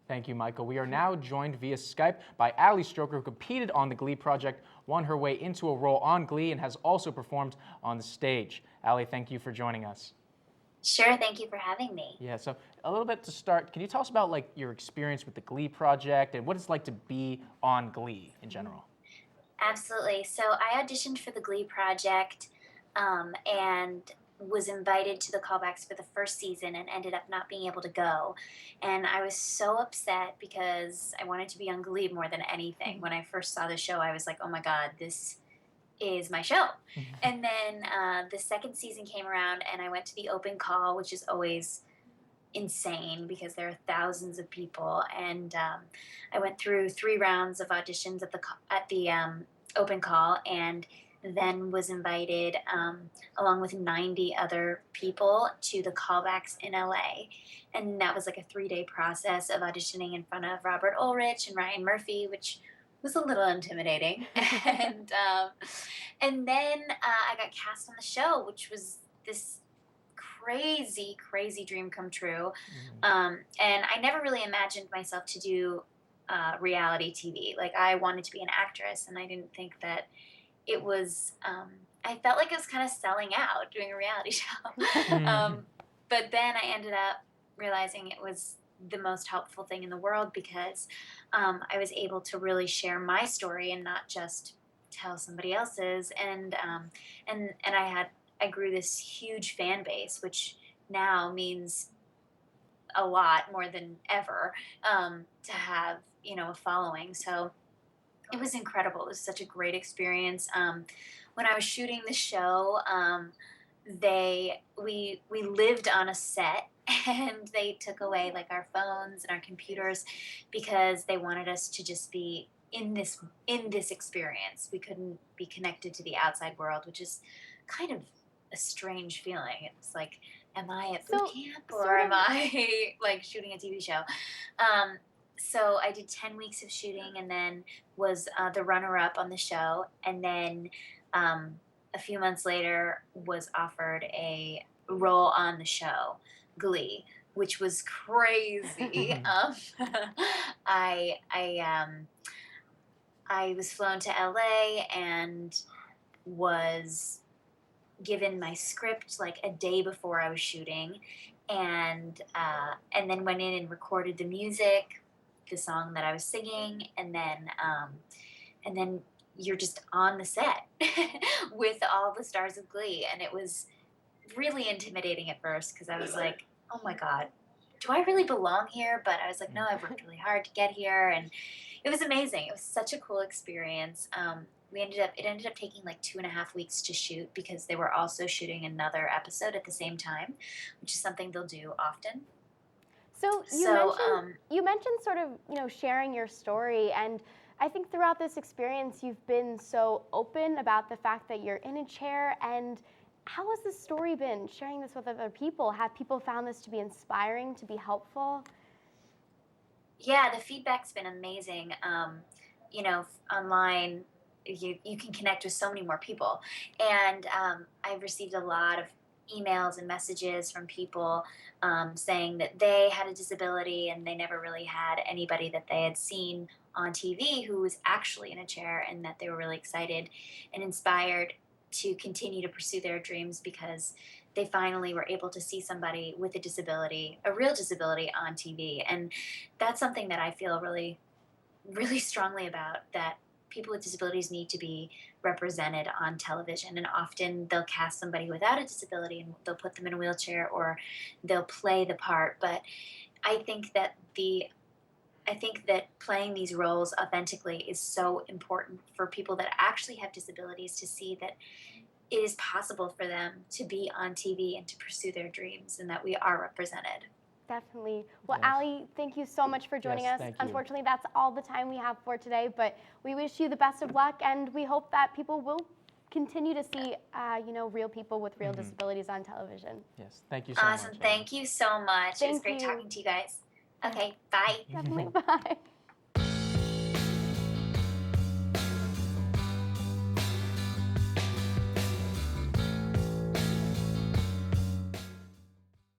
Thank you, Michael. We are now joined via Skype by Ali Stroker, who competed on the Glee project, won her way into a role on Glee, and has also performed on the stage. Ali, thank you for joining us. Sure, thank you for having me. Yeah, so a little bit to start, can you tell us about your experience with the Glee project and what it's like to be on Glee in general? Absolutely. So I auditioned for the Glee project and was invited to the callbacks for the first season and ended up not being able to go. And I was so upset because I wanted to be on Glee more than anything. When I first saw the show, I was like, oh my God, this is my show. And then the second season came around and I went to the open call, which is always insane because there are thousands of people, and I went through 3 rounds of auditions at the open call, and then was invited along with 90 other people to the callbacks in LA, and that was like a 3-day process of auditioning in front of Robert Ulrich and Ryan Murphy, which was a little intimidating. And then I got cast on the show, which was this crazy dream come true. And I never really imagined myself to do reality TV. Like, I wanted to be an actress, and I didn't think that it was. I felt like it was kind of selling out doing a reality show. But then I ended up realizing it was the most helpful thing in the world because I was able to really share my story and not just tell somebody else's. And I grew this huge fan base, which now means a lot more than ever, to have, a following. So it was incredible. It was such a great experience. When I was shooting the show, we lived on a set, and they took away like our phones and our computers because they wanted us to just be in this experience. We couldn't be connected to the outside world, which is kind of a strange feeling. It's like, am I at boot camp, or am I like shooting a TV show? So I did 10 weeks of shooting, and then was the runner-up on the show, and then a few months later was offered a role on the show, Glee, which was crazy. I was flown to LA and was given my script like a day before I was shooting, and then went in and recorded the music, the song that I was singing, and then you're just on the set with all the stars of Glee, and it was really intimidating at first because I was like, oh my God, do I really belong here? But I was like, no, I've worked really hard to get here, and it was amazing. It was such a cool experience. It ended up taking like 2.5 weeks to shoot because they were also shooting another episode at the same time, which is something they'll do often. So you mentioned sort of, sharing your story, and I think throughout this experience you've been so open about the fact that you're in a chair. And how has this story been, sharing this with other people? Have people found this to be inspiring, to be helpful? Yeah, the feedback's been amazing. Online, you can connect with so many more people. And I've received a lot of emails and messages from people saying that they had a disability and they never really had anybody that they had seen on TV who was actually in a chair, and that they were really excited and inspired to continue to pursue their dreams because they finally were able to see somebody with a disability, a real disability, on TV. And that's something that I feel really, really strongly about, that people with disabilities need to be represented on television. And often they'll cast somebody without a disability and they'll put them in a wheelchair, or they'll play the part. But I think that playing these roles authentically is so important for people that actually have disabilities, to see that it is possible for them to be on TV and to pursue their dreams, and that we are represented. Definitely. Well, yes. Ali, thank you so much for joining us. Unfortunately, that's all the time we have for today, but we wish you the best of luck, and we hope that people will continue to see, real people with real disabilities on television. Yes, thank you so much. Awesome. Thank you so much. It was great talking to you guys. Okay, bye. Definitely, bye.